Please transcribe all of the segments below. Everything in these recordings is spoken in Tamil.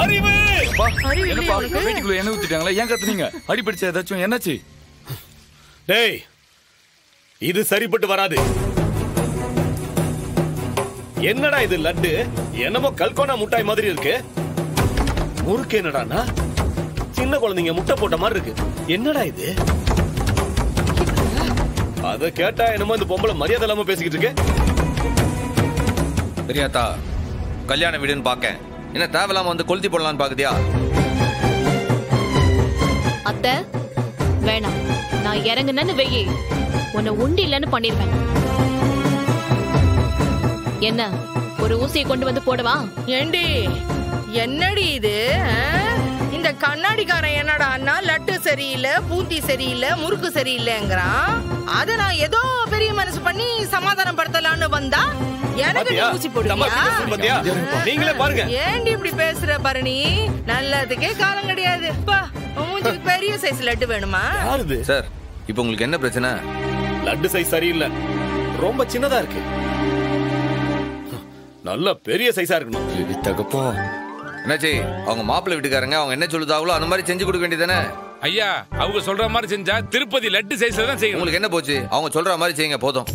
அறிவு என்னப்பா வீட்டுக்குள்ள என்ன ஊத்திட்டாங்களா? ஏன் கத்துனீங்க? அடிபடிச்சா ஏதாச்சும் என்னாச்சு? டேய், இது சரிப்பட்டு வராது. என்னடா இது லட்டு? என்னமோ கல்கோனா முட்டாய் மாதிரி இருக்கு. முறுக்கு என்னடானா சின்ன குழந்தைங்க முட்டை போட்ட மாதிரி இருக்கு. என்னடா இது? அத கேட்டா என்னமோ இந்த பொம்பளை மரியாதை இல்லாம பேசிக்கிட்டு இருக்கு. பெரியாத்தா, கல்யாண வீடுன்னு பாக்க என்ன தேவையில்லாம வந்து கொளுத்தி போடலான்னு பாக்குதியா? அத்தை வேணாம், நான் இறங்குனேன்னு வெயி உன்னை உண்டி இல்லன்னு பண்ணிருவேன். என்ன ஒரு ஊசியை கொண்டு வந்து போடவா? ஏண்டி என்னடி இது? இந்த கண்ணாடிக்காரன் என்னடான்னா லட்டு சரியில்லை, பூந்தி சரியில்லை, முறுக்கு சரியில்லைங்கிறான். அத நான் ஏதோ பெரிய மனசு பண்ணி சமாதானம் படுத்தலான்னு வந்தா எனக்கு ஊசி போடுவியா? நீங்களே பாருங்க. ஏண்டி இப்படி பேசுற பரணி? நல்லதுக்கே காலம் கிடையாது. மூஞ்சிக்கு பெரிய சைஸ் லட்டு வேணுமா? சார், இப்போ உங்களுக்கு என்ன பிரச்சனை? லட்டு சைஸ் சரியில்லை, ரொம்ப சின்னதா இருக்கு. நல்ல பெரிய சைஸா இருக்கணும். தகப்பா என்னாச்சு? அவங்க மாப்பிள்ளை வீட்டுக்காரங்க அவங்க என்ன சொல்லுதாங்களோ அந்த மாதிரி செஞ்சு கொடுக்க வேண்டியதானே? ஐயா, அவங்க சொல்ற மாதிரி செஞ்சா திருப்பதி லட்டு சைஸ்ல தான் செய்யணும். உங்களுக்கு என்ன போச்சு? அவங்க சொல்ற மாதிரி செய்யுங்க போதும்.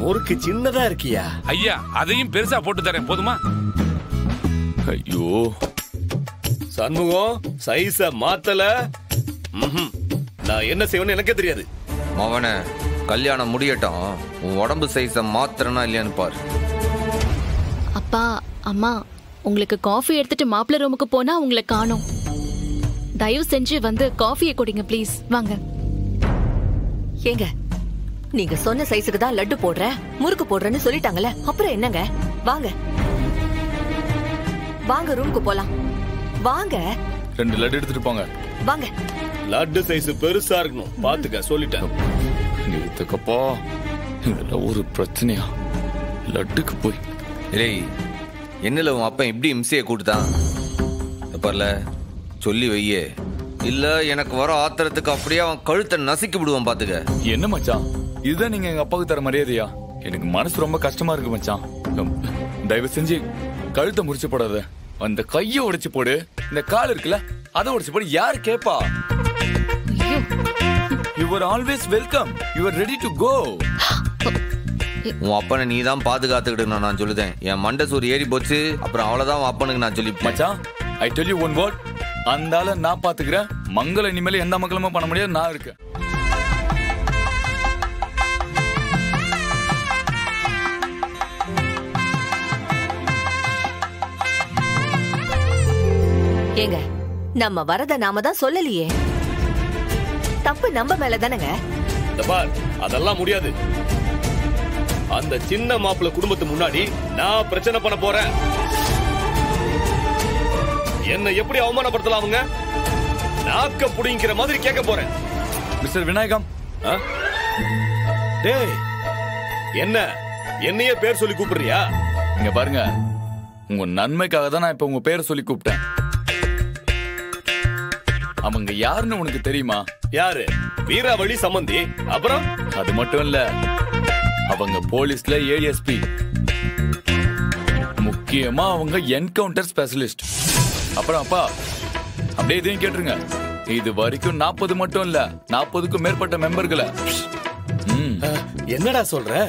முறுக்கு சின்னதா இருக்கியா? ஐயா, அதையும் பெருசா போட்டு தரேன், போதுமா? ஐயோ சண்முகம், சைஸ மாத்தல. நான் என்ன செய்வேன்னு எனக்கே தெரியாது. மவனே, கல்யாணம் முடியட்டும், உன் உடம்பு சைஸ மாத்திரனா இல்லையான்னு பாரு. அப்பா அம்மா, உங்களுக்கு காஃபி எடுத்துட்டு மாப்பிள்ளை ரூமுக்கு போனா உங்களை காணோம். தயவு செஞ்சு வந்து காஃபியை குடிங்க ப்ளீஸ். வாங்க. ஏங்க, நீங்க சொன்ன சைஸுக்கு தான் லட்டு போடுறேன், முறுக்கு போடுறேன்னு சொல்லிட்டாங்கல்ல, அப்புறம் என்னங்க? வாங்க வாங்க, ரூமுக்கு போலாம். வாங்க. 2 லட்டு எடுத்துட்டு போங்க. வாங்க. லட்டு சைஸ் பெருசா இருக்கணும், பாத்துக்க சொல்லிட்டேன். தகப்பா, இதெல்லாம் ஒரு பிரச்சனையா? லட்டுக்கு போய் ஏய், என்னல உன் அப்பன் இப்படி இம்சையை கூட்டுதான் பாருல, சொல்லி வையே, இல்ல எனக்கு வர ஆத்திரத்துக்கு அப்படியே அவன் கழுத்தை நசுக்கி விடுவான் பாத்துக்க. என்ன மச்சான், இதுதான் நீங்க எங்க அப்பாவுக்கு தர மரியாதையா? எனக்கு மனசு ரொம்ப கஷ்டமா இருக்கு மச்சான். தயவு செஞ்சு கழுத்தை முறிச்சு போடாத. அந்த கையை உடைச்சு போடு. இந்த கால் இருக்குல்ல, அதை உடைச்சு போடு. யாரு கேப்பா? You are always welcome. You are ready to go. உன் அப்பனை நீ தான் பாதுகாத்துக்கிட்டு நான் சொல்லுதேன். என் மண்டை சூறு ஏறி போச்சு, அப்புறம் அவ்வளவுதான் உன் அப்பனுக்கு நான் சொல்லி. மச்சான், I tell you one word. அந்தால நான் பாத்துக்கிறேன். மங்கள இனிமேல எந்த மக்களுமே பண்ண முடியாது, நான் இருக்கேன். ஏங்க, நம்ம வரத நாம தான் சொல்லலையே. தப்பு நம்ம மேல தானங்க. அதெல்லாம் முடியாது. அந்த சின்ன மாப்பிள்ளை குடும்பத்து முன்னாடி நான் பிரச்சனை பண்ண போறேன். என்ன எப்படி அவமானப்படுத்தலாம் அவங்க? நாக்க புடிங்கிற மாதிரி கேட்க போறேன். மிஸ்டர் விநாயகம், டேய், என்ன என்னையே பேர் சொல்லி கூப்பிடுறியா? இங்க பாருங்க, உங்க நன்மைக்காக தான் நான் இப்ப உங்க பேரை சொல்லி கூப்பிட்டேன். அவங்க யாருன்னு உனக்கு தெரியுமா? யாரு? வீராவளி சம்பந்தி. அப்புறம் அது மட்டும் இல்ல, அவங்க போலீஸ்ல ஏஎஸ்பி. முக்கியமா அவங்க என்கவுண்டர் ஸ்பெஷலிஸ்ட். அப்புறம் அப்பா, அப்படியே இதையும் கேட்டுருங்க. இது வரைக்கும் 40 மட்டும் இல்ல, 40க்கும் மேற்பட்ட மெம்பர்களை. என்னடா சொல்ற?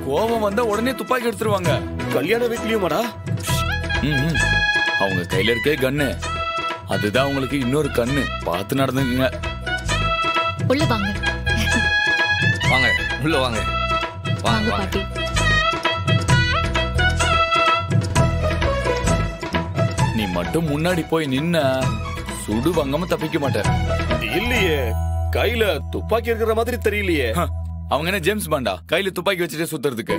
கோபம் வந்தா உடனே துப்பாக்கி எடுத்துருவாங்க. கல்யாண வீட்லயுமாடா? அவங்க கையில இருக்க கன்னு, அதுதான் உங்களுக்கு இன்னொரு கண்ணு. பார்த்து நடந்துக்குங்க. உள்ள வாங்க. வாங்க, உள்ள வாங்க. வாங்க பாட்டி. நீ மட்டும் முன்னாடி போய் நின்ன சுடு வாங்காம தப்பிக்க மாட்டேன். இல்லையே, கையில துப்பாக்கி இருக்கிற மாதிரி தெரியலையே. அவங்க என்ன ஜேம்ஸ் பாண்டா கையில துப்பாக்கி வச்சுட்டே சுத்துறதுக்கு?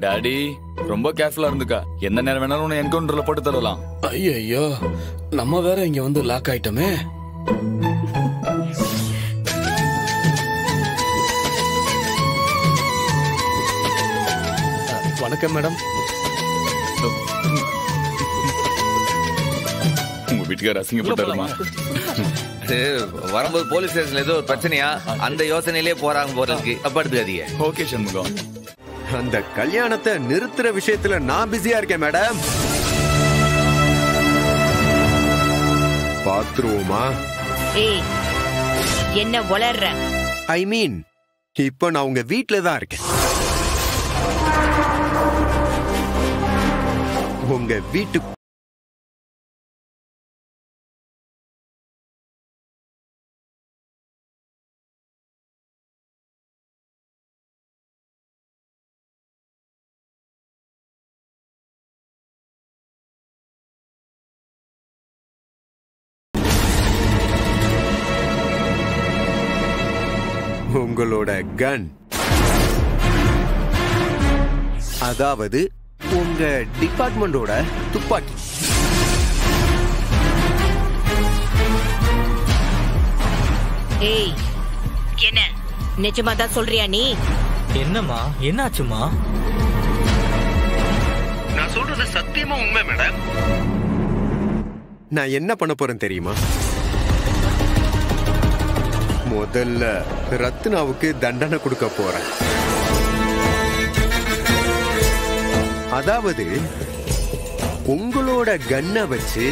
டாடி, ரொம்ப கேர்ஃபுல்லா இருந்துக்கா. எந்த நேரம் வேணாலும் உன்னை என்கவுண்டர்ல போட்டு தரலாம். ஐயோ, நம்ம வேற இங்க வந்து லாக் ஆயிட்டோமே. வணக்கம் மேடம். உங்க வீட்டுக்கார அசிங்கப்பட்டாருமா? வரும்போது போலீஸ் ஸ்டேஷன்ல ஏதோ பிரச்சனையா, அந்த யோசனையிலே போறாங்க போறதுக்கு. தப்பா எடுத்துக்காதீங்க. ஓகே சண்முகம். அந்த கல்யாணத்தை நிறுத்துற விஷயத்துல நான் பிஸியா இருக்கேன் மேடம். பாத்துருவோமா? ஏய், என்ன வளர்ற? ஐ மீன், இப்ப நான் உங்க வீட்ல தான் இருக்கேன். உங்க வீட்டு உங்களோட கன், அதாவது உங்க டிபார்ட்மெண்டோட துப்பாக்கி. ஏய், என்ன நிஜமா தான் சொல்றியா நீ? என்னம்மா, என்னாச்சுமா? நான் சொல்றது சத்தியமா உண்மை மேடம். நான் என்ன பண்ண போறேன் தெரியுமா? முதல்ல ரத்னாவுக்கு தண்டனை கொடுக்க போறேன். அதாவது உங்களோட கன்னை வச்சு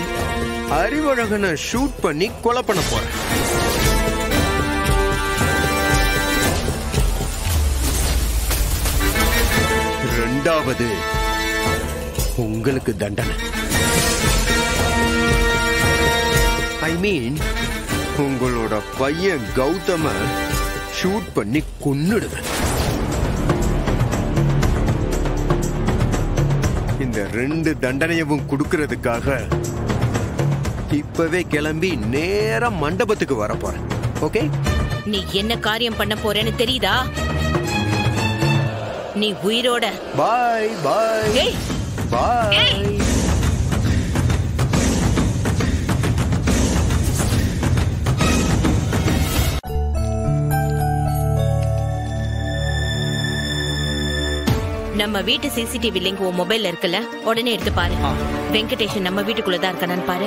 அறிவழகனை ஷூட் பண்ணி கொலை பண்ண போறேன். ரெண்டாவது உங்களுக்கு தண்டனை. ஐ மீன், உங்களோட பையன் கௌதம ஷூட் பண்ணி கொன்னுடுவேன். இந்த 2 தண்டனையவும் கொடுக்கறதுக்காக இப்பவே கிளம்பி நேரா மண்டபத்துக்கு வர போறேன். ஓகே? நீ என்ன காரியம் பண்ண போறேன்னு தெரியுதா? நீ உயிரோட பாய் பாய் பாய். நம்ம வீட்டு சிசிடிவி லிங்க் உன் மொபைல்ல இருக்குல்ல, உடனே எடுத்து பாரு. வெங்கடேஷன் நம்ம வீட்டுக்குள்ளதான் இருக்கானு பாரு.